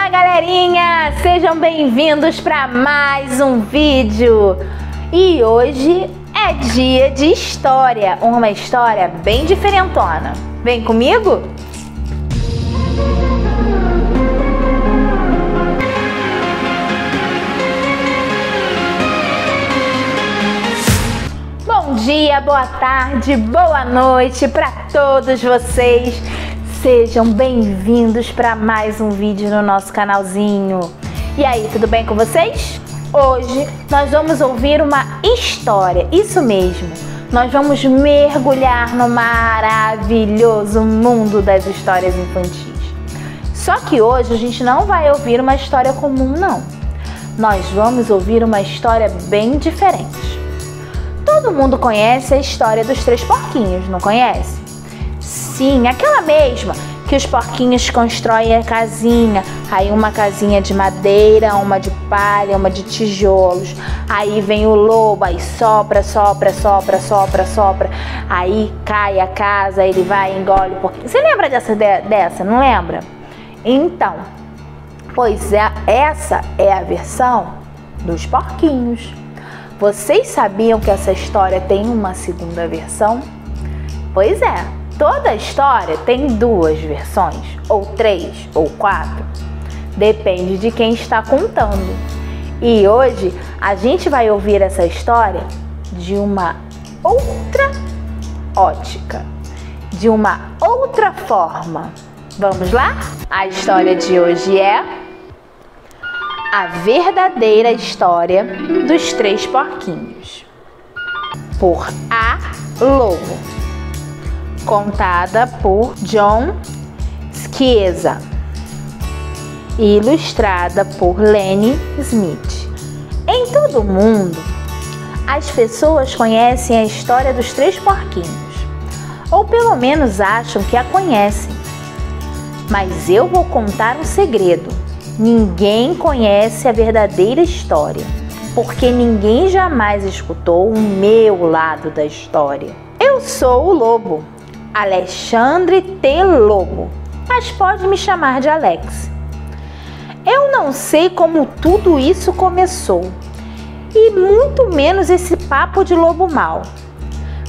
Fala galerinha, sejam bem-vindos para mais um vídeo. E hoje é dia de história, uma história bem diferentona. Vem comigo? Bom dia, boa tarde, boa noite para todos vocês. Sejam bem-vindos para mais um vídeo no nosso canalzinho. E aí, tudo bem com vocês? Hoje nós vamos ouvir uma história, isso mesmo. Nós vamos mergulhar no maravilhoso mundo das histórias infantis. Só que hoje a gente não vai ouvir uma história comum, não. Nós vamos ouvir uma história bem diferente. Todo mundo conhece a história dos três porquinhos, não conhece? Sim, aquela mesma que os porquinhos constroem a casinha. Aí uma casinha de madeira, uma de palha, uma de tijolos. Aí vem o lobo, aí sopra. Aí cai a casa, ele vai e engole o porquinho. Você lembra dessa, não lembra? Então, pois é, essa é a versão dos porquinhos. Vocês sabiam que essa história tem uma segunda versão? Pois é. Toda história tem duas versões, ou três, ou quatro. Depende de quem está contando. E hoje a gente vai ouvir essa história de uma outra ótica, de uma outra forma. Vamos lá? A história de hoje é A Verdadeira História dos Três Porquinhos, por A. Lobo. Contada por John Sciezza e ilustrada por Lenny Smith. Em todo o mundo, as pessoas conhecem a história dos três porquinhos, ou pelo menos acham que a conhecem. Mas eu vou contar um segredo: ninguém conhece a verdadeira história, porque ninguém jamais escutou o meu lado da história. Eu sou o lobo, Alexandre T. Lobo, mas pode me chamar de Alex. Eu não sei como tudo isso começou, e muito menos esse papo de lobo mau,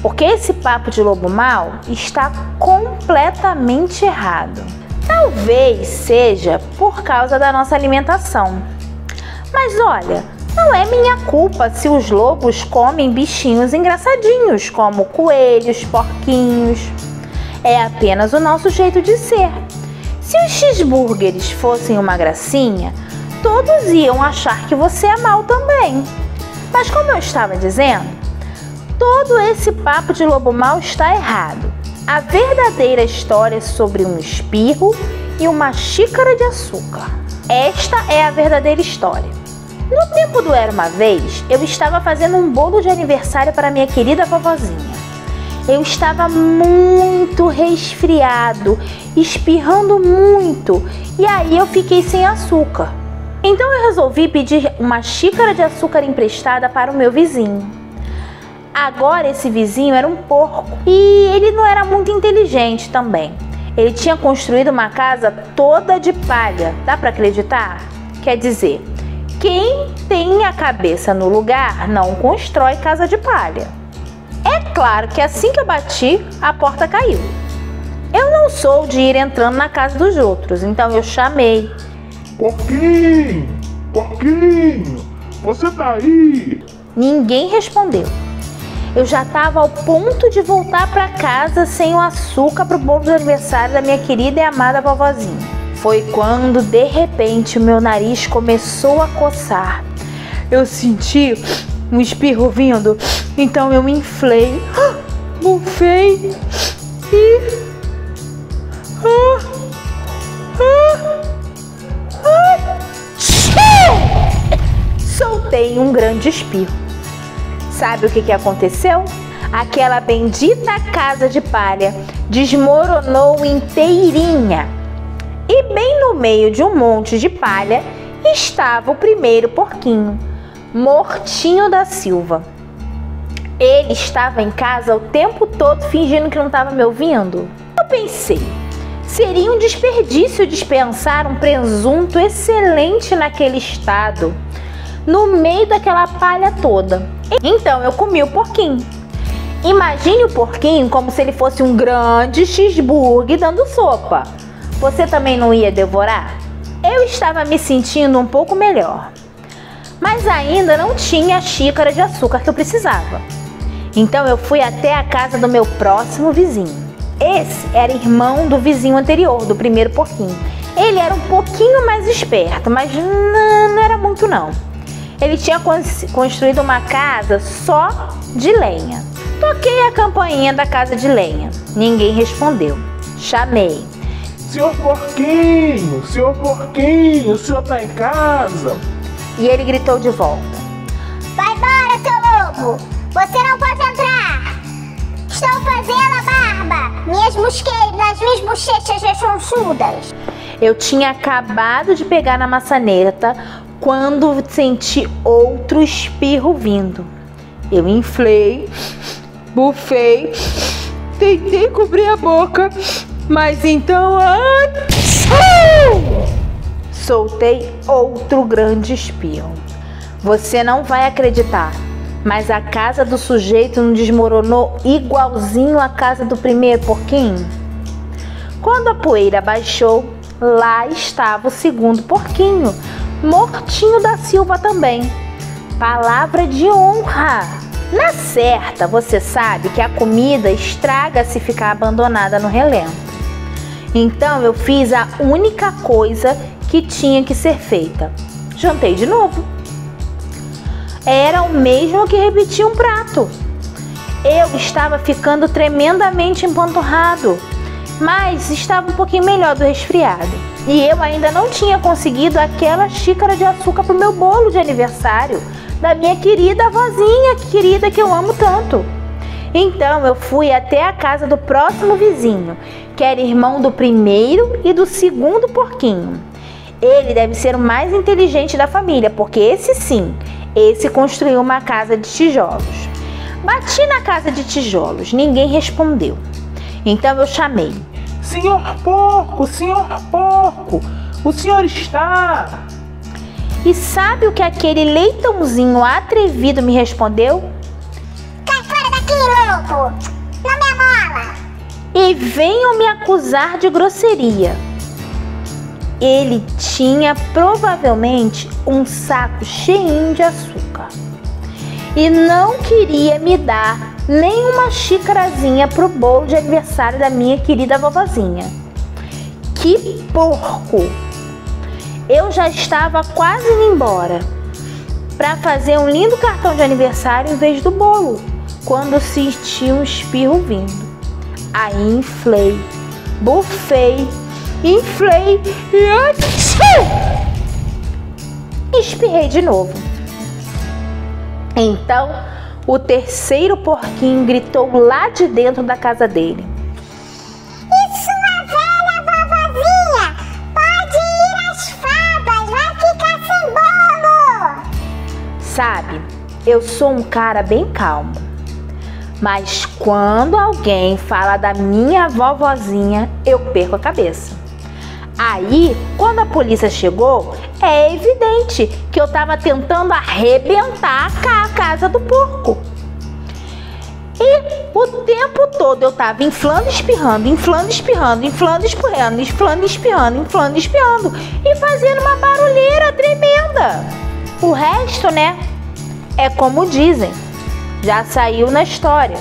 porque esse papo de lobo mau está completamente errado. Talvez seja por causa da nossa alimentação, mas olha, não é minha culpa se os lobos comem bichinhos engraçadinhos, como coelhos, porquinhos. É apenas o nosso jeito de ser. Se os cheeseburgers fossem uma gracinha, todos iam achar que você é mau também. Mas como eu estava dizendo, todo esse papo de lobo mau está errado. A verdadeira história é sobre um espirro e uma xícara de açúcar. Esta é a verdadeira história. No tempo do Era Uma Vez, eu estava fazendo um bolo de aniversário para minha querida vovozinha. Eu estava muito resfriado, espirrando muito, e aí eu fiquei sem açúcar. Então eu resolvi pedir uma xícara de açúcar emprestada para o meu vizinho. Agora esse vizinho era um porco e ele não era muito inteligente também. Ele tinha construído uma casa toda de palha, dá para acreditar? Quer dizer, quem tem a cabeça no lugar não constrói casa de palha. É claro que assim que eu bati, a porta caiu. Eu não sou de ir entrando na casa dos outros, então eu chamei. Porquinho, porquinho, você tá aí? Ninguém respondeu. Eu já estava ao ponto de voltar para casa sem o açúcar para o bolo de aniversário da minha querida e amada vovozinha. Foi quando, de repente, o meu nariz começou a coçar. Eu senti um espirro vindo, então eu me inflei, bufei e... soltei um grande espirro. Sabe o que aconteceu? Aquela bendita casa de palha desmoronou inteirinha. E bem no meio de um monte de palha estava o primeiro porquinho, Mortinho da Silva. Ele estava em casa o tempo todo fingindo que não estava me ouvindo. Eu pensei, Seria um desperdício dispensar um presunto excelente naquele estado, no meio daquela palha toda. Então eu comi o porquinho. Imagine o porquinho como se ele fosse um grande cheeseburger dando sopa. Você também não ia devorar? Eu estava me sentindo um pouco melhor, mas ainda não tinha a xícara de açúcar que eu precisava. Então eu fui até a casa do meu próximo vizinho. Esse era irmão do vizinho anterior, do primeiro porquinho. Ele era um pouquinho mais esperto, mas não era muito não. Ele tinha construído uma casa só de lenha. Toquei a campainha da casa de lenha. Ninguém respondeu. Chamei. Senhor Porquinho, o senhor tá em casa? E ele gritou de volta. Vai embora, seu lobo! Você não pode entrar! Estou fazendo a barba! Minhas bochechas rechonchudas! Eu tinha acabado de pegar na maçaneta quando senti outro espirro vindo. Eu inflei, bufei, tentei cobrir a boca, mas então soltei outro grande espirro. Você não vai acreditar, mas a casa do sujeito não desmoronou igualzinho a casa do primeiro porquinho? Quando a poeira baixou, lá estava o segundo porquinho, mortinho da Silva também. Palavra de honra! Na certa, você sabe que a comida estraga se ficar abandonada no relento. Então eu fiz a única coisa que tinha que ser feita. Jantei de novo. Era o mesmo que repetir um prato. Eu estava ficando tremendamente empanturrado, mas estava um pouquinho melhor do resfriado. E eu ainda não tinha conseguido aquela xícara de açúcar para o meu bolo de aniversário da minha querida vozinha, querida, que eu amo tanto. Então eu fui até a casa do próximo vizinho, que era irmão do primeiro e do segundo porquinho. Ele deve ser o mais inteligente da família, porque esse construiu uma casa de tijolos. Bati na casa de tijolos, ninguém respondeu. Então eu chamei. Senhor Porco, o senhor está... E sabe o que aquele leitãozinho atrevido me respondeu? Cai fora daqui, lobo! Não me amola! E venham me acusar de grosseria. Ele tinha provavelmente um saco cheinho de açúcar e não queria me dar nem uma xícarazinha pro bolo de aniversário da minha querida vovozinha. Que porco! Eu já estava quase indo embora para fazer um lindo cartão de aniversário em vez do bolo, quando senti um espirro vindo. Aí inflei, bufei, inflei e espirrei de novo. Então o terceiro porquinho gritou lá de dentro da casa dele. E sua velha vovozinha, pode ir às fabas, vai ficar sem bolo! Sabe, eu sou um cara bem calmo, mas quando alguém fala da minha vovozinha, eu perco a cabeça. Aí, quando a polícia chegou, é evidente que eu estava tentando arrebentar a casa do porco. E o tempo todo eu estava inflando, espirrando, inflando, espirrando, inflando, espirrando, inflando, espirrando, inflando, espirrando e fazendo uma barulheira tremenda. O resto, né, é como dizem, já saiu na história.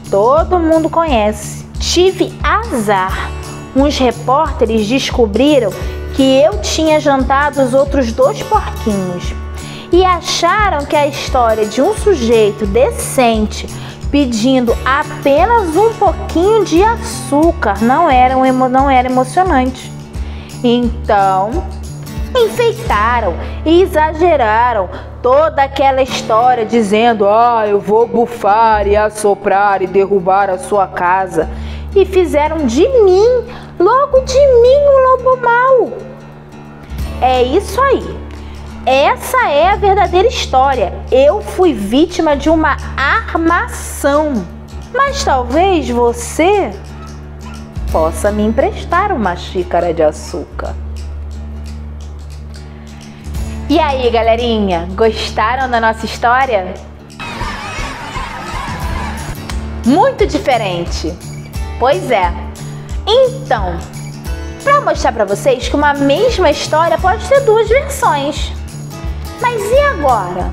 Todo mundo conhece. Tive azar. Uns repórteres descobriram que eu tinha jantado os outros 2 porquinhos e acharam que a história de um sujeito decente pedindo apenas um pouquinho de açúcar não era emocionante. Então, enfeitaram e exageraram toda aquela história dizendo: eu vou bufar e assoprar e derrubar a sua casa. E fizeram de mim, logo de mim, um lobo mau. É isso aí. Essa é a verdadeira história. Eu fui vítima de uma armação. Mas talvez você possa me emprestar uma xícara de açúcar. E aí, galerinha, gostaram da nossa história? Muito diferente. Pois é. Então, para mostrar para vocês que uma mesma história pode ter duas versões. Mas e agora?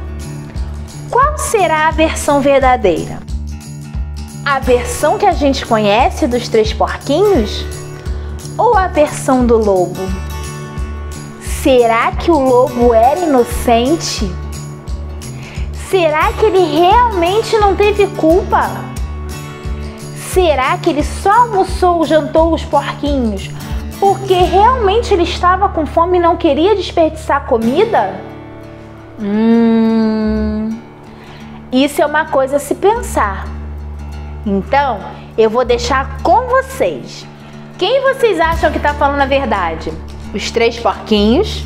Qual será a versão verdadeira? A versão que a gente conhece dos 3 porquinhos? Ou a versão do lobo? Será que o lobo era inocente? Será que ele realmente não teve culpa? Será que ele só almoçou ou jantou os porquinhos porque realmente ele estava com fome e não queria desperdiçar comida? Isso é uma coisa a se pensar. Então, eu vou deixar com vocês. Quem vocês acham que está falando a verdade? Os 3 porquinhos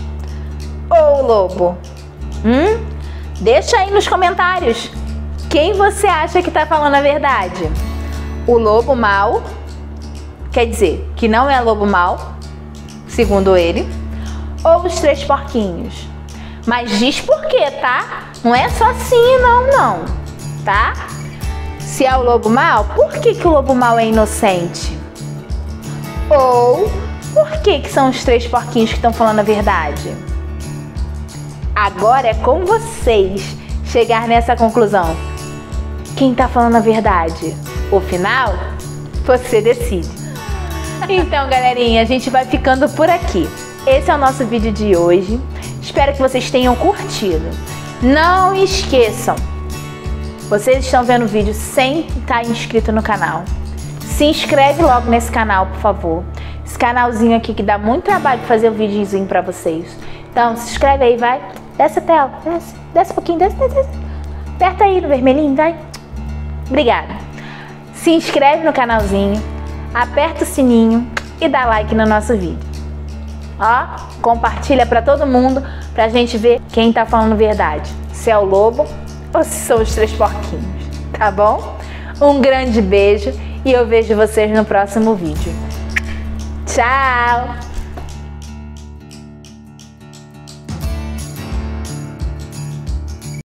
ou o lobo? Deixa aí nos comentários. Quem você acha que está falando a verdade? O lobo mau, quer dizer, que não é lobo mau, segundo ele, ou os 3 porquinhos? Mas diz por quê, tá? Não é só sim não, tá? Se é o lobo mau, por que o lobo mau é inocente? Ou por que são os 3 porquinhos que estão falando a verdade? Agora é com vocês chegar nessa conclusão. Quem tá falando a verdade? O final, você decide. Então, galerinha, a gente vai ficando por aqui. Esse é o nosso vídeo de hoje. Espero que vocês tenham curtido. Não esqueçam, vocês estão vendo o vídeo sem estar inscrito no canal. Se inscreve logo nesse canal, por favor. Esse canalzinho aqui que dá muito trabalho de fazer um videozinho pra vocês. Então, se inscreve aí, vai. Desce a tela, desce um pouquinho, desce. Aperta aí no vermelhinho, vai. Obrigada. Se inscreve no canalzinho, aperta o sininho e dá like no nosso vídeo. Ó, compartilha pra todo mundo pra gente ver quem tá falando verdade. Se é o lobo ou se são os 3 porquinhos, tá bom? Um grande beijo e eu vejo vocês no próximo vídeo. Tchau!